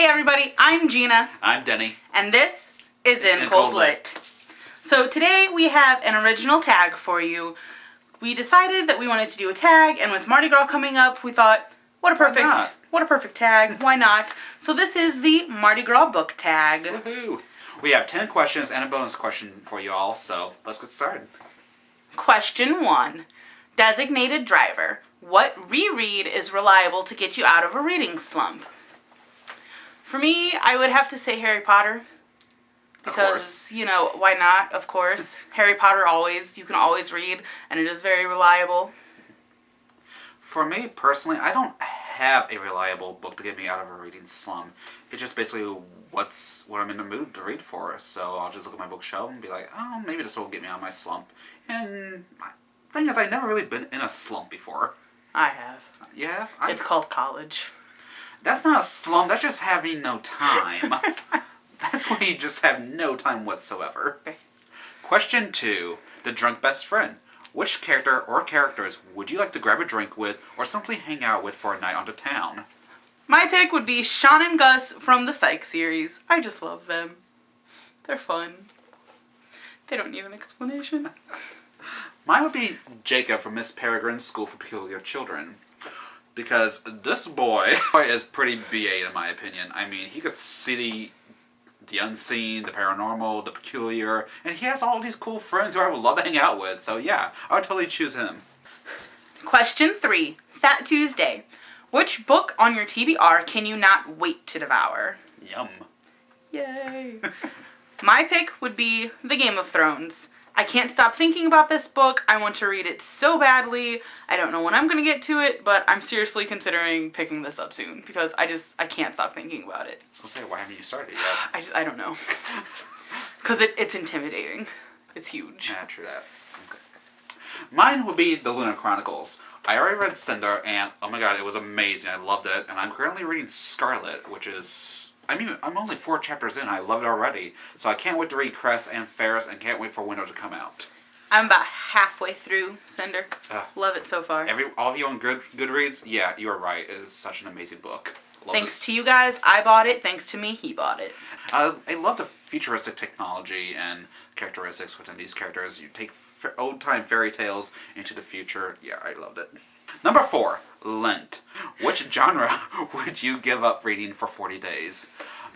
Hey everybody, I'm Gina. I'm Denny. And this is In Cold Lit. So today we have an original tag for you. We decided that we wanted to do a tag, and with Mardi Gras coming up, we thought, what a perfect tag, why not? So this is the Mardi Gras book tag. Woohoo! We have 10 questions and a bonus question for you all, so let's get started. Question 1. Designated driver. What reread is reliable to get you out of a reading slump? For me, I would have to say Harry Potter. Because, you know, why not, of course. Harry Potter you can always read, and it is very reliable. For me, personally, I don't have a reliable book to get me out of a reading slump. It's just basically what I'm in the mood to read for. So I'll just look at my bookshelf and be like, oh, maybe this will get me out of my slump. And the thing is, I've never really been in a slump before. I have. You have? It's called college. That's not a slump, that's just having no time. That's when you just have no time whatsoever. Okay. Question 2. The drunk best friend. Which character or characters would you like to grab a drink with or simply hang out with for a night onto town? My pick would be Sean and Gus from the Psych series. I just love them. They're fun. They don't need an explanation. Mine would be Jacob from Miss Peregrine's School for Peculiar Children. Because this boy is pretty BA in my opinion. I mean, he could see the unseen, the paranormal, the peculiar, and he has all these cool friends who I would love to hang out with. So yeah, I would totally choose him. Question 3. Fat Tuesday. Which book on your TBR can you not wait to devour? Yum. Yay. My pick would be The Game of Thrones. I can't stop thinking about this book. I want to read it so badly. I don't know when I'm going to get to it, but I'm seriously considering picking this up soon because I can't stop thinking about it. I was going to say, why haven't you started yet? I don't know. Because it's intimidating. It's huge. Yeah, true that. Okay. Mine would be The Lunar Chronicles. I already read Cinder, and oh my god, it was amazing. I loved it, and I'm currently reading Scarlet, which is... I mean, I'm only 4 chapters in, I love it already. So I can't wait to read Cress and Ferris, and can't wait for Winter to come out. I'm about halfway through Cinder. Love it so far. All of you on Goodreads, yeah, you are right. It is such an amazing book. Thanks to you guys, I bought it. Thanks to me, he bought it. I love the futuristic technology and characteristics within these characters. You take old-time fairy tales into the future. Yeah, I loved it. Number 4, Lent. Which genre would you give up reading for 40 days?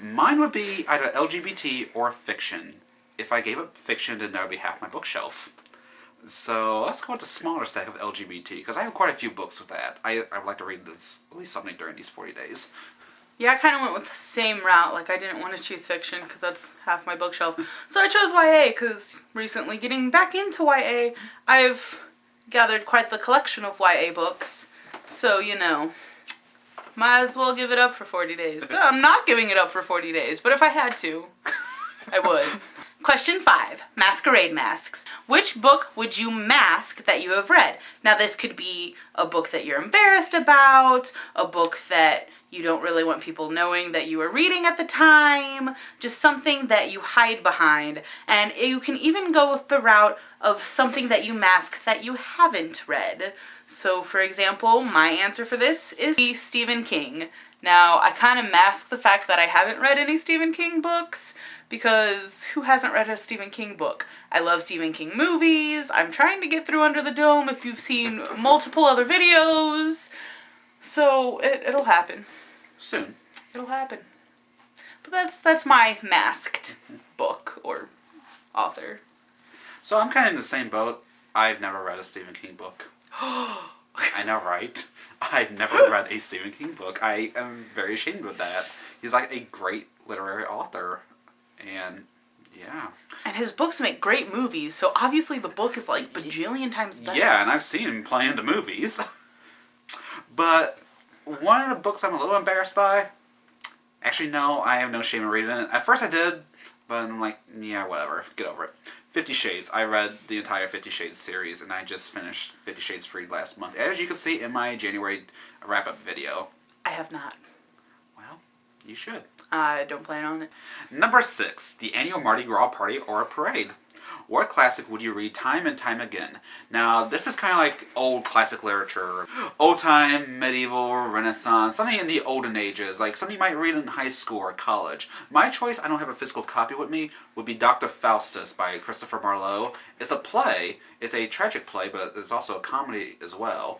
Mine would be either LGBT or fiction. If I gave up fiction, then that would be half my bookshelf. So let's go with the smaller stack of LGBT, because I have quite a few books with that. I would like to read at least something during these 40 days. Yeah, I kind of went with the same route. Like, I didn't want to choose fiction because that's half my bookshelf. So I chose YA because recently getting back into YA, I've gathered quite the collection of YA books. So, you know, might as well give it up for 40 days. I'm not giving it up for 40 days, but if I had to, I would. Question 5. Masquerade masks. Which book would you mask that you have read? Now this could be a book that you're embarrassed about, a book that you don't really want people knowing that you were reading at the time, just something that you hide behind. And you can even go with the route of something that you mask that you haven't read. So for example, my answer for this is Stephen King. Now, I kind of mask the fact that I haven't read any Stephen King books, because who hasn't read a Stephen King book? I love Stephen King movies. I'm trying to get through Under the Dome if you've seen multiple other videos. So, it'll happen. Soon. It'll happen. But that's my masked book or author. So I'm kind of in the same boat. I've never read a Stephen King book. I know, right? I've never read a Stephen King book. I am very ashamed of that. He's like a great literary author. And, yeah. And his books make great movies, so obviously the book is like bajillion times better. Yeah, and I've seen him play in the movies. But one of the books I'm a little embarrassed by... Actually, no, I have no shame in reading it. At first I did, but I'm like, yeah, whatever. Get over it. 50 Shades. I read the entire 50 Shades series, and I just finished 50 Shades Freed last month. As you can see in my January wrap-up video. I have not. Well, you should. I don't plan on it. Number 6. The Annual Mardi Gras Party or a Parade. What classic would you read time and time again? Now, this is kind of like old classic literature. Old time, medieval, Renaissance, something in the olden ages, like something you might read in high school or college. My choice, I don't have a physical copy with me, would be Dr. Faustus by Christopher Marlowe. It's a play. It's a tragic play, but it's also a comedy as well.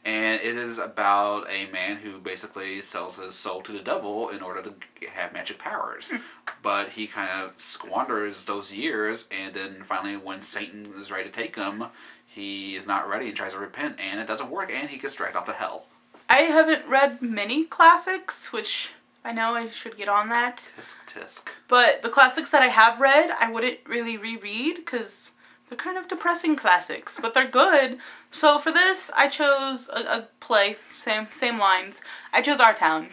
And it is about a man who basically sells his soul to the devil in order to have magic powers. But he kind of squanders those years, and then finally when Satan is ready to take him, he is not ready and tries to repent, and it doesn't work, and he gets dragged out to hell. I haven't read many classics, which I know I should get on that. Tisk, tisk. But the classics that I have read, I wouldn't really reread, because they're kind of depressing classics, but they're good. So for this, I chose a play, same lines. I chose Our Town.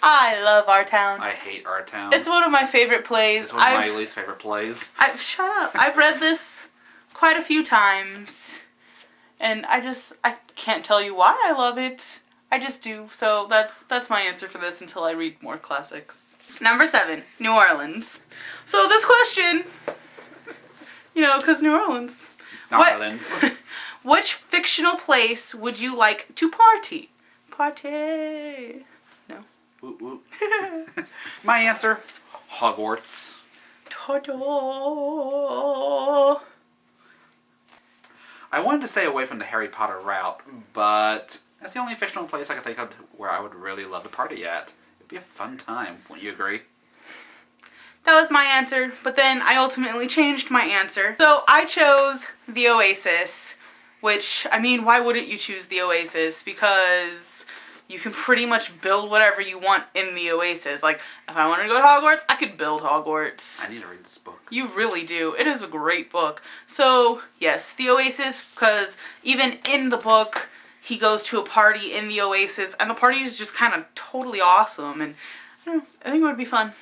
I love Our Town. I hate Our Town. It's one of my favorite plays. It's one of my least favorite plays. Shut up. I've read this quite a few times, and I can't tell you why I love it. I just do. So that's my answer for this until I read more classics. Number 7, New Orleans. So this question, because New Orleans. Which fictional place would you like to party? Party. No. Woot woot. My answer, Hogwarts. Ta-da. I wanted to stay away from the Harry Potter route, but that's the only fictional place I could think of where I would really love to party at. It'd be a fun time, wouldn't you agree? That was my answer, but then I ultimately changed my answer. So I chose the Oasis, which, I mean, why wouldn't you choose the Oasis? Because you can pretty much build whatever you want in the Oasis. Like, if I wanted to go to Hogwarts, I could build Hogwarts. I need to read this book. You really do. It is a great book. So, yes, the Oasis, because even in the book, he goes to a party in the Oasis, and the party is just kind of totally awesome, and I think it would be fun.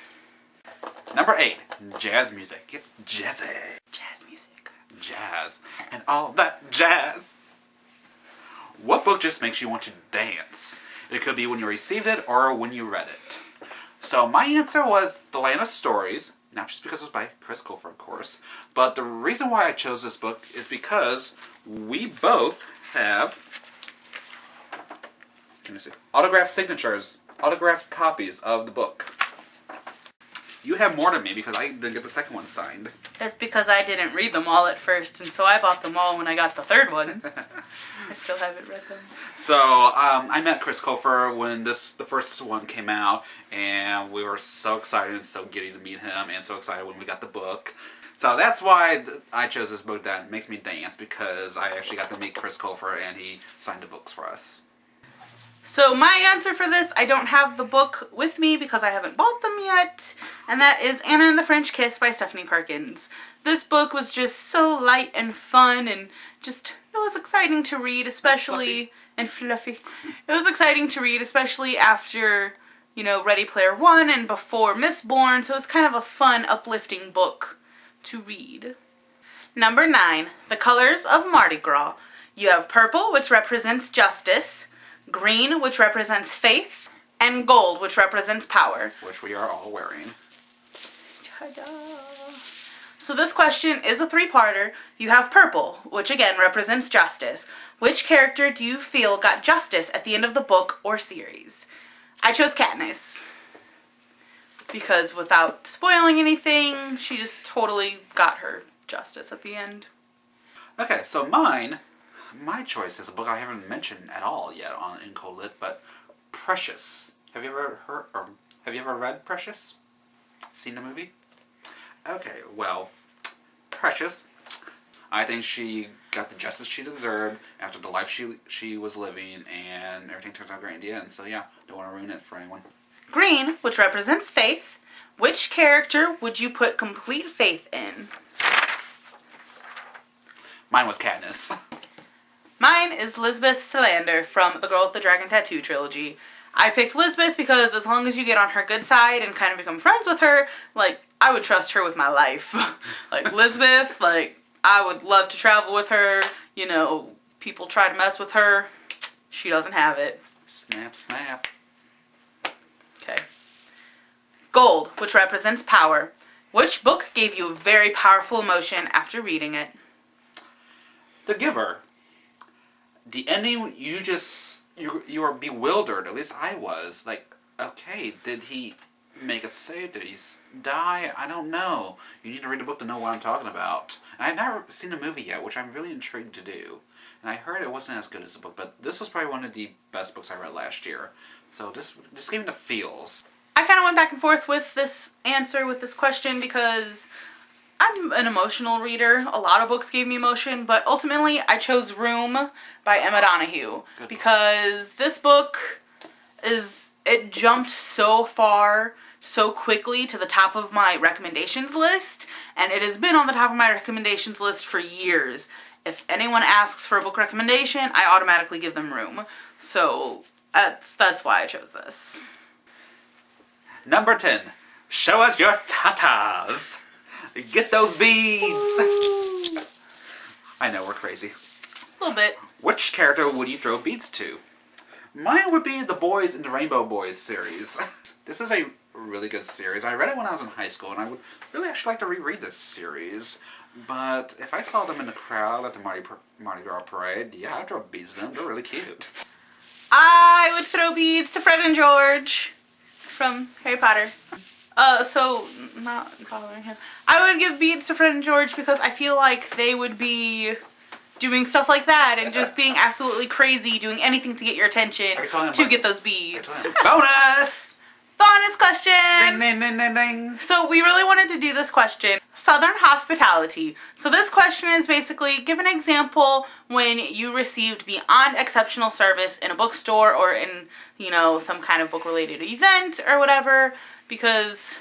Number 8, jazz music. Get jazzy. Jazz music. Jazz. And all that jazz. What book just makes you want to dance? It could be when you received it or when you read it. So my answer was The Land of Stories. Not just because it was by Chris Colfer, of course. But the reason why I chose this book is because we both have autographed signatures, autographed copies of the book. You have more than me because I didn't get the second one signed. That's because I didn't read them all at first, and so I bought them all when I got the third one. I still haven't read them. So, I met Chris Colfer when the first one came out, and we were so excited and so giddy to meet him, and so excited when we got the book. So that's why I chose this book that makes me dance, because I actually got to meet Chris Colfer, and he signed the books for us. So my answer for this, I don't have the book with me because I haven't bought them yet, and that is Anna and the French Kiss by Stephanie Perkins. This book was just so light and fun, and just, it was exciting to read, especially, and fluffy. It was exciting to read, especially after, Ready Player One and before Mistborn, so it's kind of a fun, uplifting book to read. Number 9, The Colors of Mardi Gras. You have purple, which represents justice, green, which represents faith, and gold, which represents power. Which we are all wearing. Ta-da! So this question is a 3-parter. You have purple, which again represents justice. Which character do you feel got justice at the end of the book or series? I chose Katniss. Because without spoiling anything, she just totally got her justice at the end. Okay, so my choice is a book I haven't mentioned at all yet in Colit, but Precious. Have you ever read Precious? Seen the movie? Okay, well, Precious, I think she got the justice she deserved after the life she was living, and everything turns out great in the end. So yeah, don't want to ruin it for anyone. Green, which represents faith. Which character would you put complete faith in? Mine was Katniss. Mine is Lisbeth Salander from the Girl with the Dragon Tattoo trilogy. I picked Lisbeth because as long as you get on her good side and kind of become friends with her, I would trust her with my life. Lisbeth, I would love to travel with her. People try to mess with her. She doesn't have it. Snap, snap. Okay. Gold, which represents power. Which book gave you a very powerful emotion after reading it? The Giver. The ending, you were bewildered. At least I was. Like, okay, did he make it safe? Did he die? I don't know. You need to read the book to know what I'm talking about. And I've never seen the movie yet, which I'm really intrigued to do. And I heard it wasn't as good as the book, but this was probably one of the best books I read last year. So this gave me the feels. I kind of went back and forth with this answer, with this question, because I'm an emotional reader. A lot of books gave me emotion, but ultimately I chose Room by Emma Donoghue. Good. Because this book it jumped so far, so quickly to the top of my recommendations list, and it has been on the top of my recommendations list for years. If anyone asks for a book recommendation, I automatically give them Room. So that's why I chose this. Number 10. Show us your tatas. Get those beads. I know, we're crazy. A little bit. Which character would you throw beads to? Mine would be the Boys in the Rainbow Boys series. This is a really good series. I read it when I was in high school, and I would really actually like to reread this series. But if I saw them in the crowd at the Mardi Gras Parade, yeah, I'd throw beads to them. They're really cute. I would throw beads to Fred and George from Harry Potter. So, not following him. I would give beads to Fred and George because I feel like they would be doing stuff like that and just being absolutely crazy, doing anything to get your attention to get those beads. Bonus! Bonus question! Ding, ding, ding, ding, ding. So we really wanted to do this question. Southern hospitality. So this question is basically, give an example when you received beyond exceptional service in a bookstore or in, you know, some kind of book-related event or whatever, because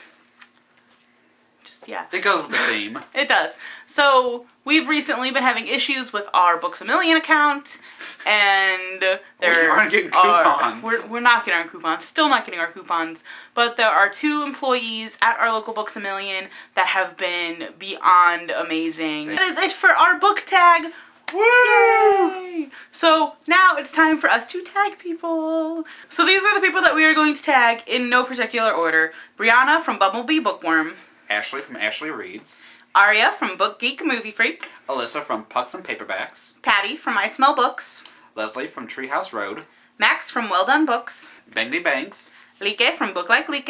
yeah. It goes with the theme. It does. So we've recently been having issues with our Books A Million account, and we aren't getting coupons. We're not getting our coupons. Still not getting our coupons. But there are 2 employees at our local Books A Million that have been beyond amazing. That is it for our book tag. Woo! Yay! So now it's time for us to tag people. So these are the people that we are going to tag in no particular order. Brianna from Bumblebee Bookworm. Ashley from Ashley Reads. Aria from Book Geek Movie Freak. Alyssa from Pucks and Paperbacks. Patty from I Smell Books. Leslie from Treehouse Road. Max from Well Done Books. Bangdy Bangs. Like from Book Like Like.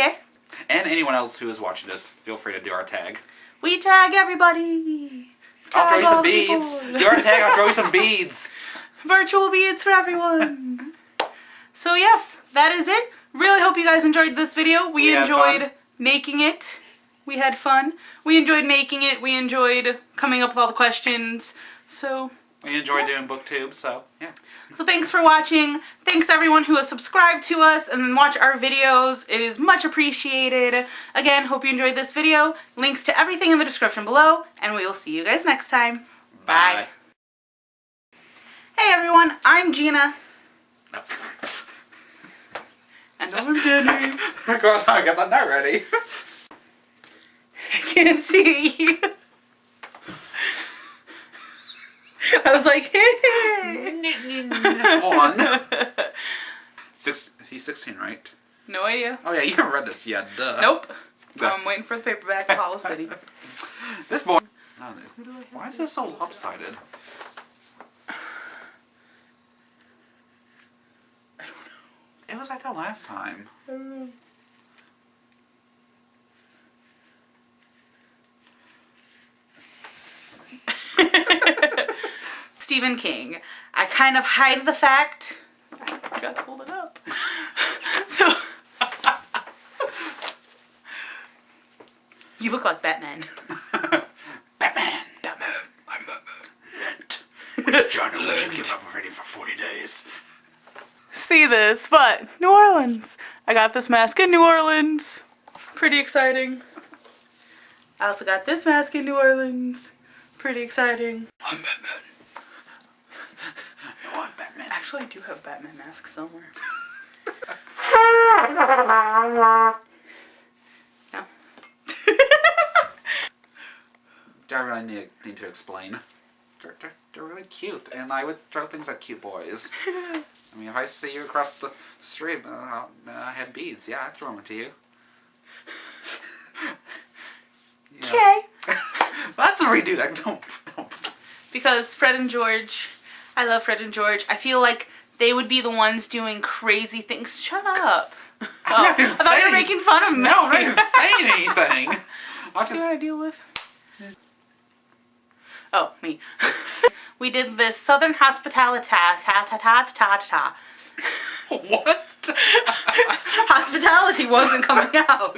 And anyone else who is watching this, feel free to do our tag. We tag everybody. I'll throw you some beads. Do our tag, I'll throw you some beads. Virtual beads for everyone. So yes, that is it. Really hope you guys enjoyed this video. We enjoyed making it. We had fun. We enjoyed making it. We enjoyed coming up with all the questions. So we enjoyed doing booktube, so yeah. So thanks for watching. Thanks everyone who has subscribed to us and watch our videos. It is much appreciated. Again, hope you enjoyed this video. Links to everything in the description below, and we will see you guys next time. Bye. Hey everyone, I'm Gina. And I'm Jenny. I guess I'm not ready. I can't see you. I was like, hey. Just one. He's 16, right? No idea. Oh yeah, you haven't read this yet, duh. Nope. I'm waiting for the paperback of Hollow City. This boy. Why is this so lopsided? I don't know. It was like that last time. I don't know. Stephen King. I kind of hide the fact. I forgot to hold it up. So you look like Batman. Batman. I'm Batman. Lent. Which journal would you give up ready for 40 days? See this, but New Orleans. I got this mask in New Orleans. Pretty exciting. I also got this mask in New Orleans. Pretty exciting. I'm Batman. No, I'm Batman. Actually, I do have a Batman mask somewhere. No. Do I really need to explain? They're really cute, and I would throw things at cute boys. I mean, if I see you across the street, I had beads. Yeah, I'd throw them to you. Okay. That's a redo. Don't. Because Fred and George, I love Fred and George. I feel like they would be the ones doing crazy things. Shut up. Oh, I thought you were making fun of me. No, I'm not even saying anything. See what I deal with? Oh, me. We did this Southern hospitality. What? Hospitality wasn't coming out.